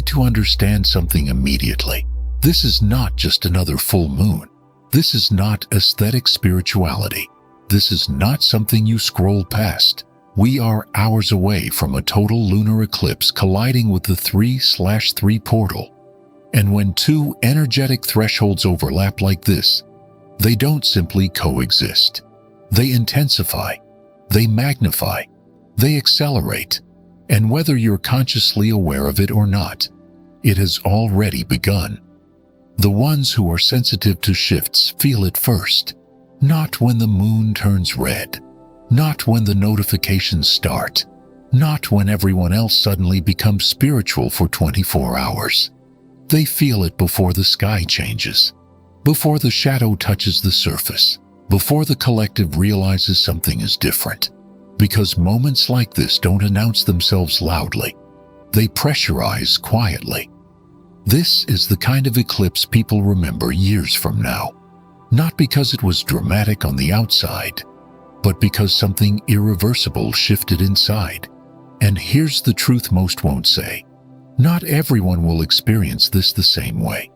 to understand something immediately. This is not just another full moon. This is not aesthetic spirituality. This is not something you scroll past. We are hours away from a total lunar eclipse colliding with the 3/3 portal. And when two energetic thresholds overlap like this, they don't simply coexist. They intensify, they magnify, they accelerate. And whether you're consciously aware of it or not, it has already begun. The ones who are sensitive to shifts feel it first, not when the moon turns red, not when the notifications start, not when everyone else suddenly becomes spiritual for 24 hours. They feel it before the sky changes, before the shadow touches the surface, before the collective realizes something is different. Because moments like this don't announce themselves loudly. They pressurize quietly. This is the kind of eclipse people remember years from now. Not because it was dramatic on the outside, but because something irreversible shifted inside. And here's the truth most won't say. Not everyone will experience this the same way.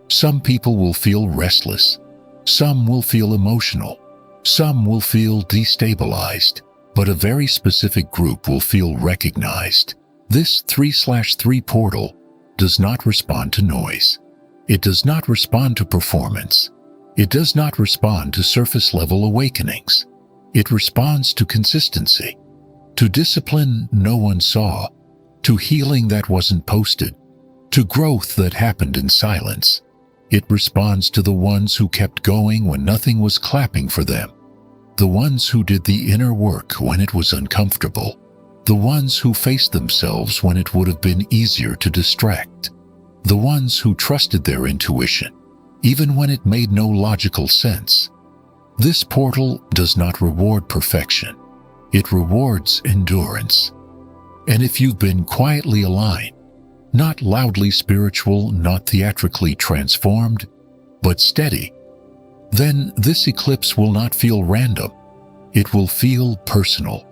Some people will feel restless. Some will feel emotional. Some will feel destabilized. But a very specific group will feel recognized. This 3/3 portal does not respond to noise. It does not respond to performance. It does not respond to surface-level awakenings. It responds to consistency, to discipline no one saw, to healing that wasn't posted, to growth that happened in silence. It responds to the ones who kept going when nothing was clapping for them. The ones who did the inner work when it was uncomfortable. The ones who faced themselves when it would have been easier to distract. The ones who trusted their intuition, even when it made no logical sense. This portal does not reward perfection. It rewards endurance. And if you've been quietly aligned, not loudly spiritual, not theatrically transformed, but steady, then this eclipse will not feel random. It will feel personal,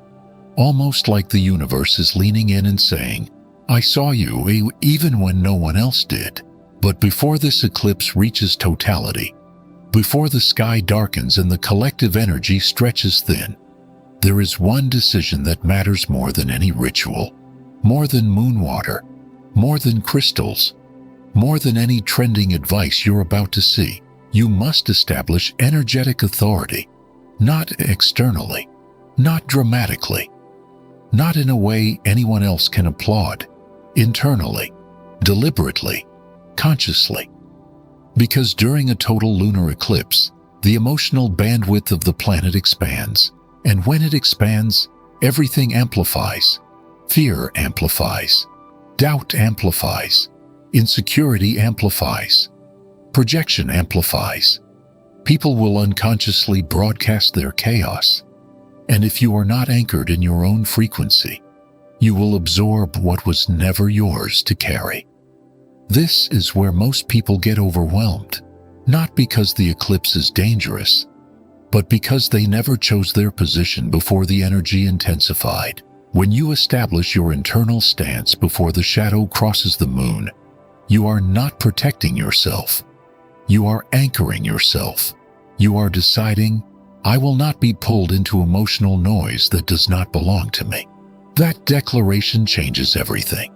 almost like the universe is leaning in and saying, I saw you even when no one else did. But before this eclipse reaches totality, before the sky darkens and the collective energy stretches thin, there is one decision that matters more than any ritual, more than moon water, more than crystals, more than any trending advice you're about to see. You must establish energetic authority, not externally, not dramatically, not in a way anyone else can applaud, internally, deliberately, consciously. Because during a total lunar eclipse, the emotional bandwidth of the planet expands, and when it expands, everything amplifies. Fear amplifies, doubt amplifies, insecurity amplifies. Projection amplifies. People will unconsciously broadcast their chaos. And if you are not anchored in your own frequency, you will absorb what was never yours to carry. This is where most people get overwhelmed, not because the eclipse is dangerous, but because they never chose their position before the energy intensified. When you establish your internal stance before the shadow crosses the moon, you are not protecting yourself. You are anchoring yourself. You are deciding, I will not be pulled into emotional noise that does not belong to me. That declaration changes everything.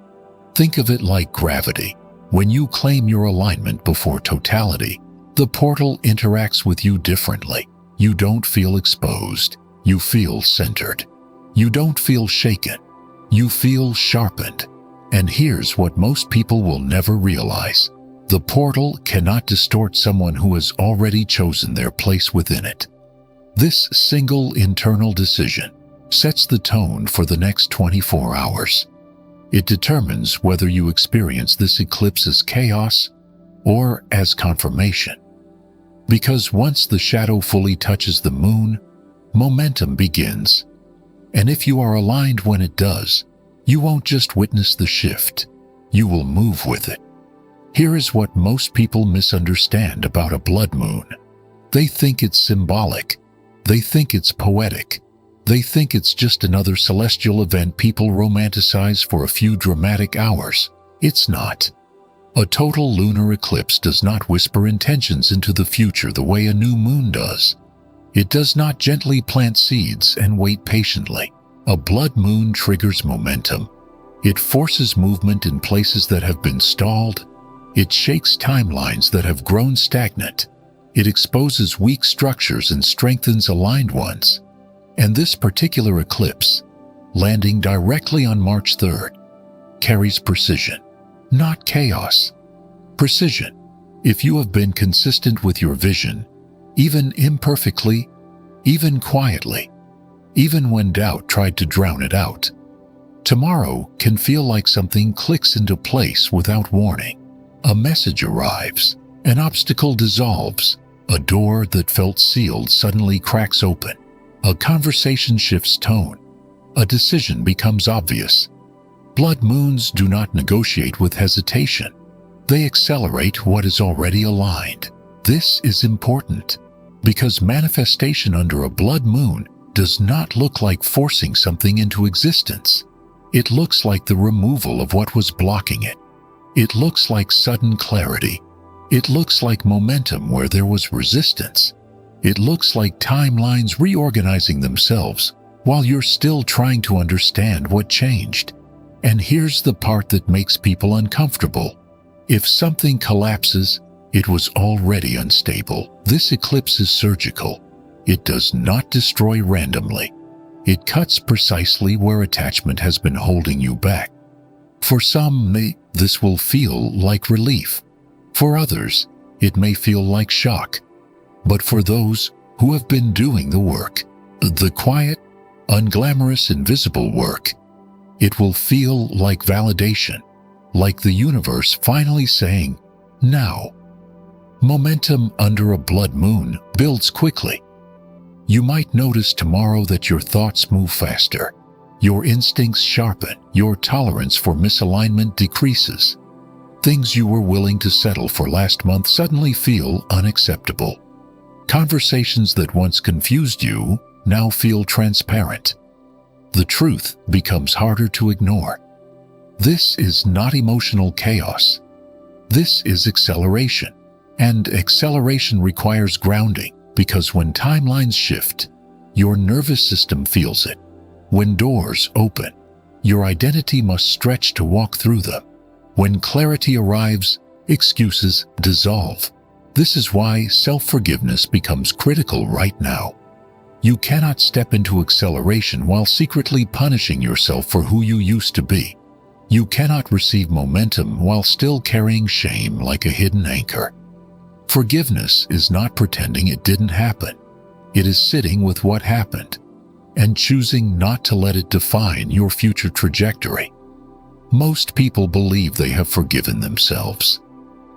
Think of it like gravity. When you claim your alignment before totality, the portal interacts with you differently. You don't feel exposed. You feel centered. You don't feel shaken. You feel sharpened. And here's what most people will never realize. The portal cannot distort someone who has already chosen their place within it. This single internal decision sets the tone for the next 24 hours. It determines whether you experience this eclipse as chaos or as confirmation. Because once the shadow fully touches the moon, momentum begins. And if you are aligned when it does, you won't just witness the shift, you will move with it. Here is what most people misunderstand about a blood moon. They think it's symbolic. They think it's poetic. They think it's just another celestial event people romanticize for a few dramatic hours. It's not. A total lunar eclipse does not whisper intentions into the future the way a new moon does. It does not gently plant seeds and wait patiently. A blood moon triggers momentum. It forces movement in places that have been stalled. It shakes timelines that have grown stagnant. It exposes weak structures and strengthens aligned ones. And this particular eclipse, landing directly on March 3rd, carries precision, not chaos. Precision. If you have been consistent with your vision, even imperfectly, even quietly, even when doubt tried to drown it out, tomorrow can feel like something clicks into place without warning. A message arrives, an obstacle dissolves, a door that felt sealed suddenly cracks open, a conversation shifts tone, a decision becomes obvious. Blood moons do not negotiate with hesitation. They accelerate what is already aligned. This is important because manifestation under a blood moon does not look like forcing something into existence. It looks like the removal of what was blocking it. It looks like sudden clarity. It looks like momentum where there was resistance. It looks like timelines reorganizing themselves while you're still trying to understand what changed. And here's the part that makes people uncomfortable. If something collapses, it was already unstable. This eclipse is surgical. It does not destroy randomly. It cuts precisely where attachment has been holding you back. For some, this will feel like relief. For others, it may feel like shock. But for those who have been doing the work, the quiet, unglamorous, invisible work, it will feel like validation, like the universe finally saying, now. Momentum under a blood moon builds quickly. You might notice tomorrow that your thoughts move faster, your instincts sharpen, your tolerance for misalignment decreases. Things you were willing to settle for last month suddenly feel unacceptable. Conversations that once confused you now feel transparent. The truth becomes harder to ignore. This is not emotional chaos. This is acceleration. And acceleration requires grounding, because when timelines shift, your nervous system feels it. When doors open, your identity must stretch to walk through them. When clarity arrives, excuses dissolve. This is why self-forgiveness becomes critical right now. You cannot step into acceleration while secretly punishing yourself for who you used to be. You cannot receive momentum while still carrying shame like a hidden anchor. Forgiveness is not pretending it didn't happen. It is sitting with what happened and choosing not to let it define your future trajectory. Most people believe they have forgiven themselves,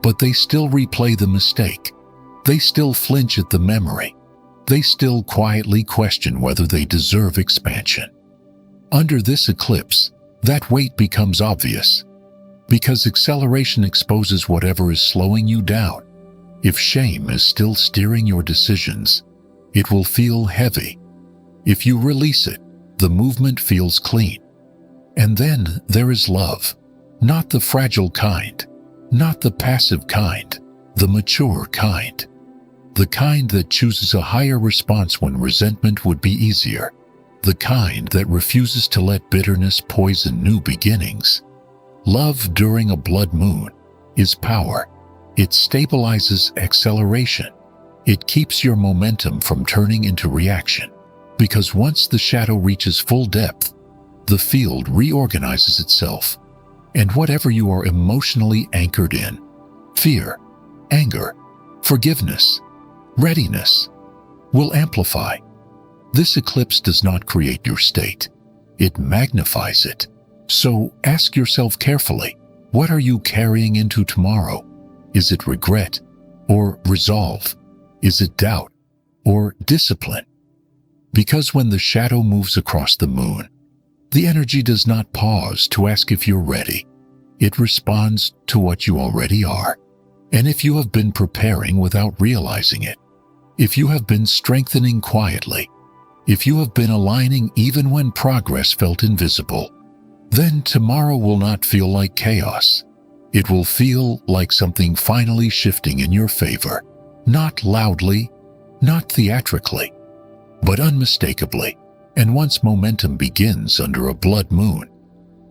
but they still replay the mistake. They still flinch at the memory. They still quietly question whether they deserve expansion. Under this eclipse, that weight becomes obvious, because acceleration exposes whatever is slowing you down. If shame is still steering your decisions, it will feel heavy. If you release it, the movement feels clean. And then there is love, not the fragile kind, not the passive kind, the mature kind. The kind that chooses a higher response when resentment would be easier. The kind that refuses to let bitterness poison new beginnings. Love during a blood moon is power. It stabilizes acceleration. It keeps your momentum from turning into reaction. Because once the shadow reaches full depth, the field reorganizes itself. And whatever you are emotionally anchored in, fear, anger, forgiveness, readiness, will amplify. This eclipse does not create your state. It magnifies it. So ask yourself carefully, what are you carrying into tomorrow? Is it regret or resolve? Is it doubt or discipline? Because when the shadow moves across the moon, the energy does not pause to ask if you're ready. It responds to what you already are. And if you have been preparing without realizing it, if you have been strengthening quietly, if you have been aligning even when progress felt invisible, then tomorrow will not feel like chaos. It will feel like something finally shifting in your favor, not loudly, not theatrically, but unmistakably. And once momentum begins under a blood moon,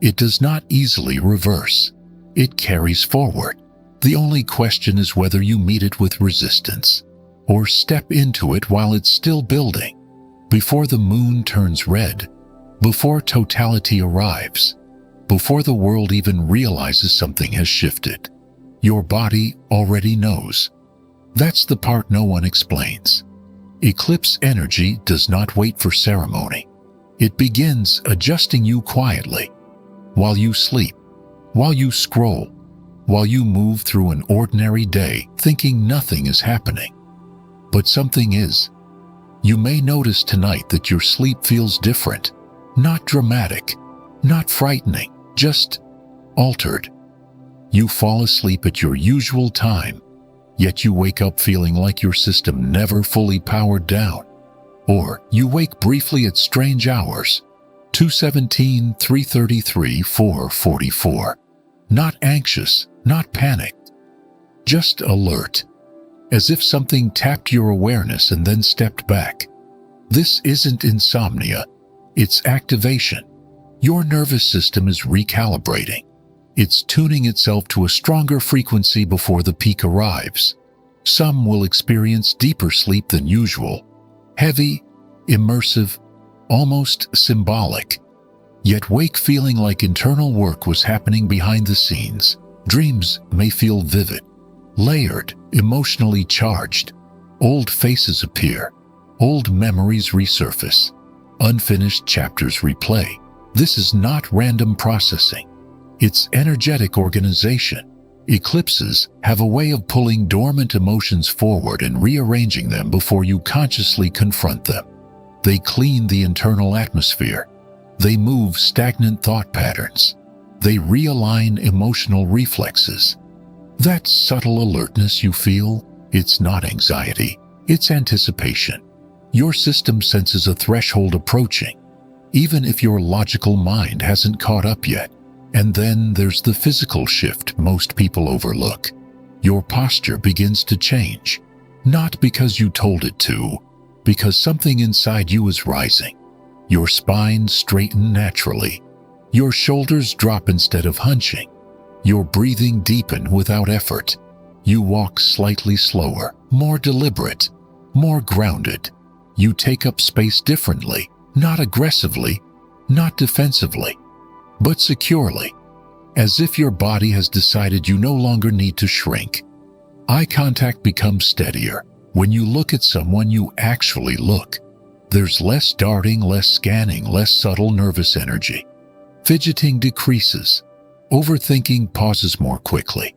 it does not easily reverse. It carries forward. The only question is whether you meet it with resistance or step into it while it's still building. Before the moon turns red, before totality arrives, before the world even realizes something has shifted, your body already knows. That's the part no one explains. Eclipse energy does not wait for ceremony. It begins adjusting you quietly. While you sleep, while you scroll, while you move through an ordinary day thinking nothing is happening. But something is. You may notice tonight that your sleep feels different, not dramatic, not frightening, just altered. You fall asleep at your usual time, yet you wake up feeling like your system never fully powered down. Or you wake briefly at strange hours, 2:17, 3:33, 4:44. Not anxious, not panicked, just alert, as if something tapped your awareness and then stepped back. This isn't insomnia, it's activation. Your nervous system is recalibrating. It's tuning itself to a stronger frequency before the peak arrives. Some will experience deeper sleep than usual, heavy, immersive, almost symbolic, yet wake feeling like internal work was happening behind the scenes. Dreams may feel vivid, layered, emotionally charged. Old faces appear, old memories resurface, unfinished chapters replay. This is not random processing. It's energetic organization. Eclipses have a way of pulling dormant emotions forward and rearranging them before you consciously confront them. They clean the internal atmosphere. They move stagnant thought patterns. They realign emotional reflexes. That subtle alertness you feel, it's not anxiety, it's anticipation. Your system senses a threshold approaching, even if your logical mind hasn't caught up yet. And then there's the physical shift most people overlook. Your posture begins to change, not because you told it to, because something inside you is rising. Your spine straightens naturally. Your shoulders drop instead of hunching. Your breathing deepens without effort. You walk slightly slower, more deliberate, more grounded. You take up space differently, not aggressively, not defensively, but securely, as if your body has decided you no longer need to shrink. Eye contact becomes steadier. When you look at someone, you actually look. There's less darting, less scanning, less subtle nervous energy. Fidgeting decreases. Overthinking pauses more quickly.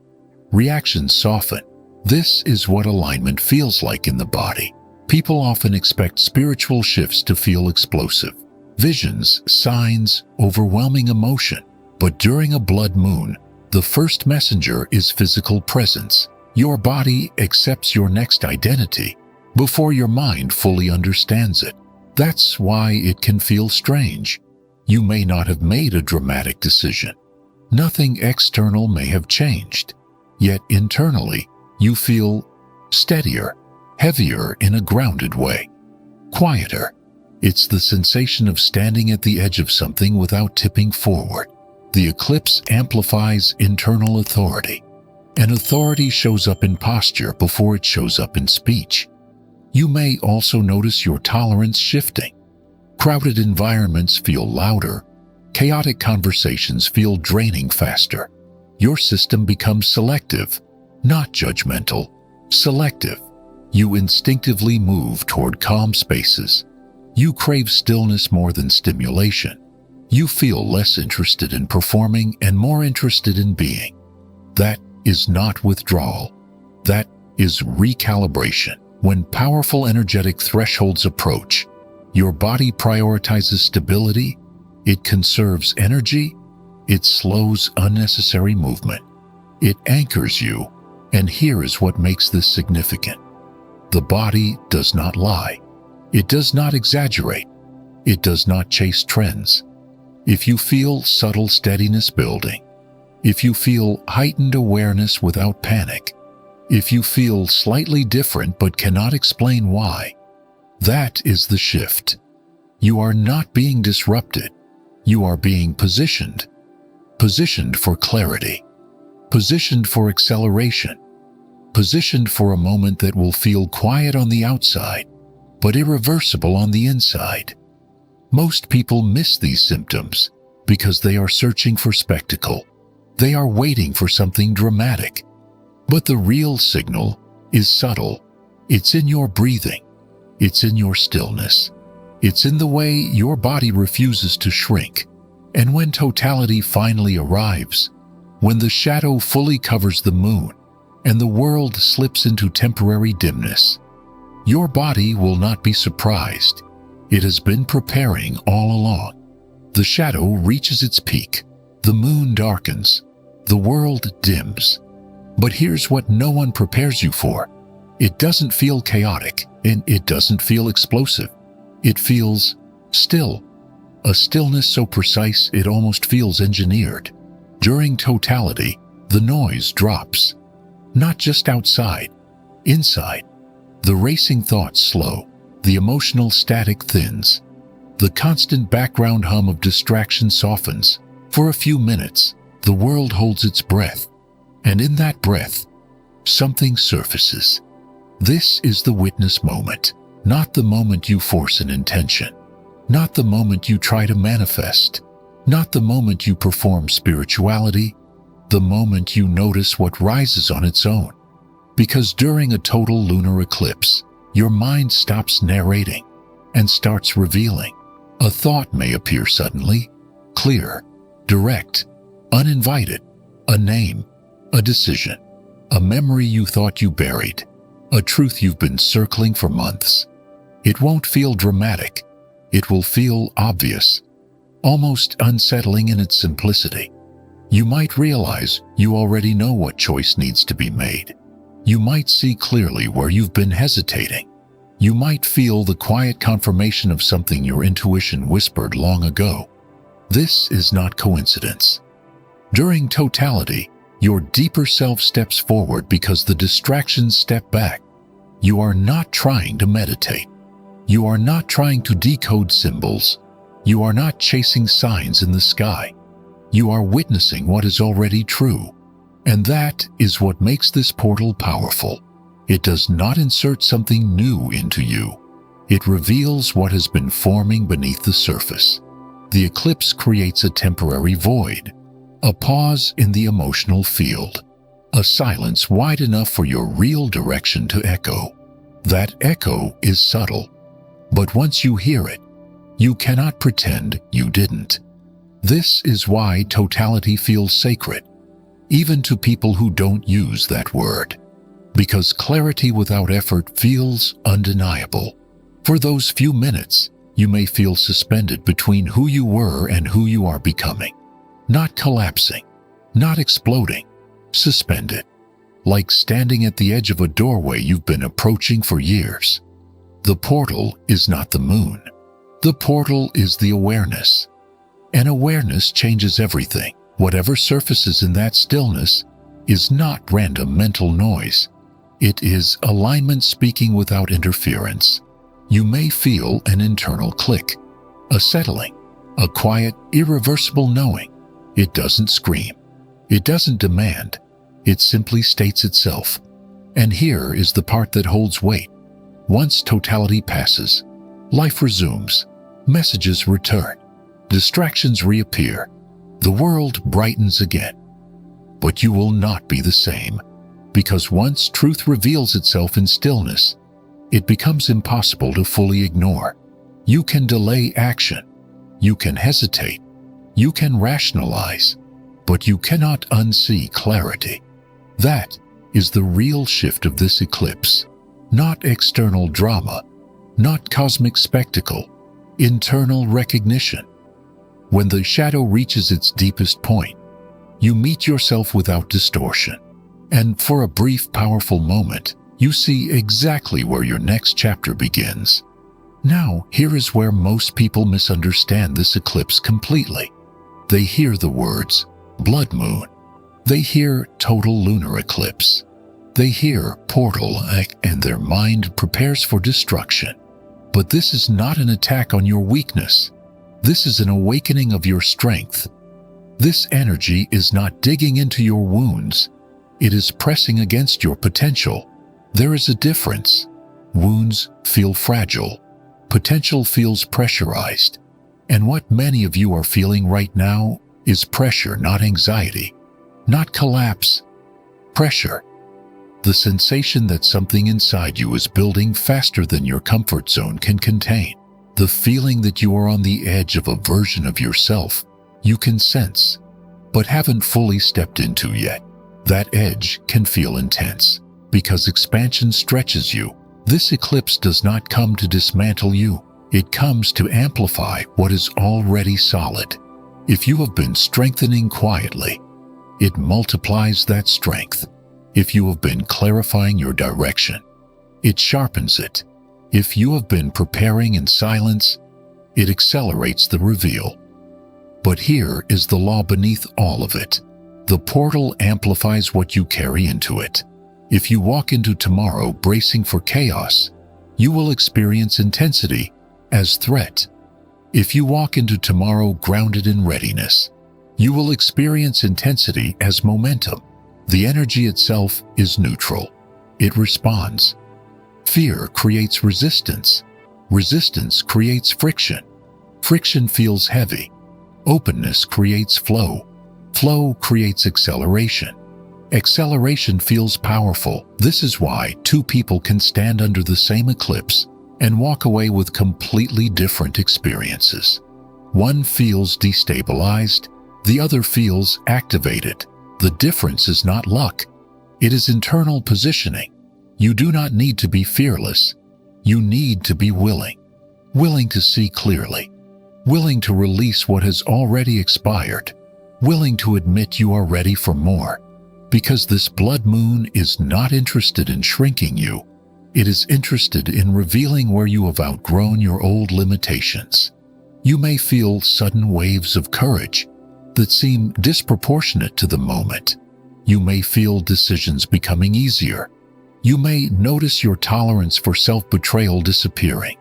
Reactions soften. This is what alignment feels like in the body. People often expect spiritual shifts to feel explosive. Visions, signs, overwhelming emotion. But during a blood moon, the first messenger is physical presence. Your body accepts your next identity before your mind fully understands it. That's why it can feel strange. You may not have made a dramatic decision. Nothing external may have changed. Yet internally, you feel steadier, heavier in a grounded way, quieter. It's the sensation of standing at the edge of something without tipping forward. The eclipse amplifies internal authority. And authority shows up in posture before it shows up in speech. You may also notice your tolerance shifting. Crowded environments feel louder. Chaotic conversations feel draining faster. Your system becomes selective, not judgmental, selective. You instinctively move toward calm spaces. You crave stillness more than stimulation. You feel less interested in performing and more interested in being. That is not withdrawal. That is recalibration. When powerful energetic thresholds approach, your body prioritizes stability, it conserves energy, it slows unnecessary movement. It anchors you, and here is what makes this significant. The body does not lie. It does not exaggerate. It does not chase trends. If you feel subtle steadiness building, if you feel heightened awareness without panic, if you feel slightly different but cannot explain why, that is the shift. You are not being disrupted. You are being positioned. Positioned for clarity. Positioned for acceleration. Positioned for a moment that will feel quiet on the outside, but irreversible on the inside. Most people miss these symptoms because they are searching for spectacle. They are waiting for something dramatic. But the real signal is subtle. It's in your breathing. It's in your stillness. It's in the way your body refuses to shrink. And when totality finally arrives, when the shadow fully covers the moon and the world slips into temporary dimness, your body will not be surprised. It has been preparing all along. The shadow reaches its peak. The moon darkens. The world dims. But here's what no one prepares you for. It doesn't feel chaotic, and it doesn't feel explosive. It feels still. A stillness so precise it almost feels engineered. During totality, the noise drops. Not just outside, inside. The racing thoughts slow. The emotional static thins. The constant background hum of distraction softens. For a few minutes, the world holds its breath. And in that breath, something surfaces. This is the witness moment, not the moment you force an intention, not the moment you try to manifest, not the moment you perform spirituality, the moment you notice what rises on its own. Because during a total lunar eclipse, your mind stops narrating and starts revealing. A thought may appear suddenly, clear, direct, uninvited, a name, a decision, a memory you thought you buried, a truth you've been circling for months. It won't feel dramatic. It will feel obvious, almost unsettling in its simplicity. You might realize you already know what choice needs to be made. You might see clearly where you've been hesitating. You might feel the quiet confirmation of something your intuition whispered long ago. This is not coincidence. During totality, your deeper self steps forward because the distractions step back. You are not trying to meditate. You are not trying to decode symbols. You are not chasing signs in the sky. You are witnessing what is already true. And that is what makes this portal powerful. It does not insert something new into you. It reveals what has been forming beneath the surface. The eclipse creates a temporary void, a pause in the emotional field, a silence wide enough for your real direction to echo. That echo is subtle, but once you hear it, you cannot pretend you didn't. This is why totality feels sacred, even to people who don't use that word, because clarity without effort feels undeniable. For those few minutes, you may feel suspended between who you were and who you are becoming. Not collapsing, not exploding, suspended, like standing at the edge of a doorway you've been approaching for years. The portal is not the moon. The portal is the awareness. And awareness changes everything. Whatever surfaces in that stillness is not random mental noise. It is alignment speaking without interference. You may feel an internal click, a settling, a quiet, irreversible knowing. It doesn't scream. It doesn't demand. It simply states itself. And here is the part that holds weight. Once totality passes, life resumes. Messages return. Distractions reappear. The world brightens again. But you will not be the same, because once truth reveals itself in stillness, it becomes impossible to fully ignore. You can delay action. You can hesitate. You can rationalize, but you cannot unsee clarity. That is the real shift of this eclipse. Not external drama, not cosmic spectacle, internal recognition. When the shadow reaches its deepest point, you meet yourself without distortion. And for a brief, powerful moment, you see exactly where your next chapter begins. Now, here is where most people misunderstand this eclipse completely. They hear the words, blood moon, They hear total lunar eclipse. They hear portal, and their mind prepares for destruction. But this is not an attack on your weakness. This is an awakening of your strength. This energy is not digging into your wounds. It is pressing against your potential. There is a difference. Wounds feel fragile. Potential feels pressurized. And what many of you are feeling right now is pressure, not anxiety, not collapse. Pressure. The sensation that something inside you is building faster than your comfort zone can contain. The feeling that you are on the edge of a version of yourself you can sense, but haven't fully stepped into yet. That edge can feel intense because expansion stretches you. This eclipse does not come to dismantle you. It comes to amplify what is already solid. If you have been strengthening quietly, it multiplies that strength. If you have been clarifying your direction, it sharpens it. If you have been preparing in silence, it accelerates the reveal. But here is the law beneath all of it. The portal amplifies what you carry into it. If you walk into tomorrow bracing for chaos, you will experience intensity as threat. If you walk into tomorrow grounded in readiness, you will experience intensity as momentum. The energy itself is neutral. It responds. Fear creates resistance. Resistance creates friction. Friction feels heavy. Openness creates flow. Flow creates acceleration. Acceleration feels powerful. This is why two people can stand under the same eclipse and walk away with completely different experiences. One feels destabilized, the other feels activated. The difference is not luck. It is internal positioning. You do not need to be fearless. You need to be willing. Willing to see clearly. Willing to release what has already expired. Willing to admit you are ready for more. Because this blood moon is not interested in shrinking you. It is interested in revealing where you have outgrown your old limitations. You may feel sudden waves of courage that seem disproportionate to the moment. You may feel decisions becoming easier. You may notice your tolerance for self-betrayal disappearing.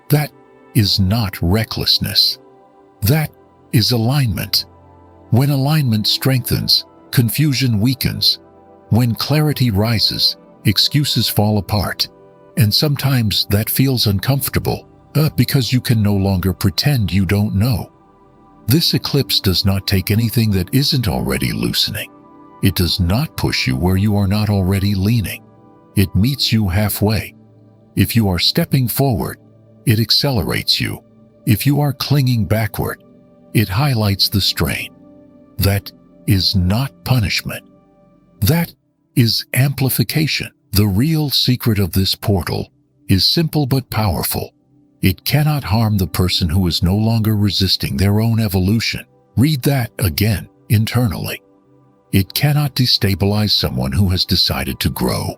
That is not recklessness. That is alignment. When alignment strengthens, confusion weakens. When clarity rises, excuses fall apart. And sometimes that feels uncomfortable, because you can no longer pretend you don't know. This eclipse does not take anything that isn't already loosening. It does not push you where you are not already leaning. It meets you halfway. If you are stepping forward, it accelerates you. If you are clinging backward, it highlights the strain. That is not punishment. That is amplification. The real secret of this portal is simple but powerful. It cannot harm the person who is no longer resisting their own evolution. Read that again, internally. It cannot destabilize someone who has decided to grow.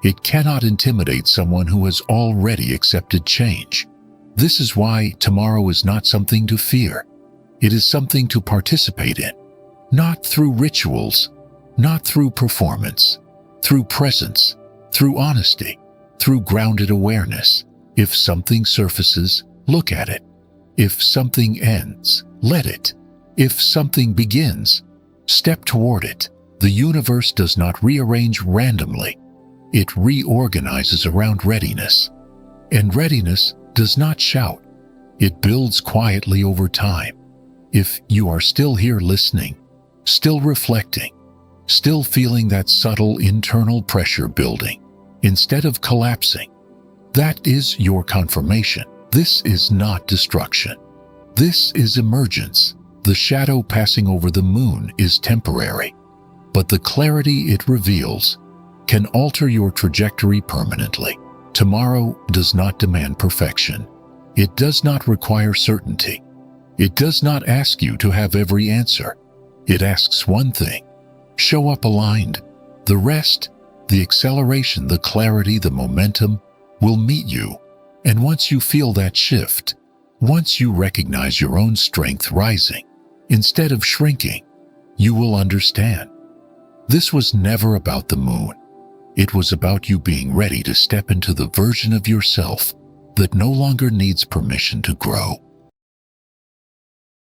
It cannot intimidate someone who has already accepted change. This is why tomorrow is not something to fear. It is something to participate in. Not through rituals, not through performance, through presence, through honesty, through grounded awareness. If something surfaces, look at it. If something ends, let it. If something begins, step toward it. The universe does not rearrange randomly. It reorganizes around readiness. And readiness does not shout. It builds quietly over time. If you are still here listening, still reflecting, still feeling that subtle internal pressure building, instead of collapsing, that is your confirmation. This is not destruction. This is emergence. The shadow passing over the moon is temporary, but the clarity it reveals can alter your trajectory permanently. Tomorrow does not demand perfection. It does not require certainty. It does not ask you to have every answer. It asks one thing: show up aligned. The rest, the acceleration, the clarity, the momentum, will meet you. And once you feel that shift, once you recognize your own strength rising, instead of shrinking, you will understand. This was never about the moon. It was about you being ready to step into the version of yourself that no longer needs permission to grow.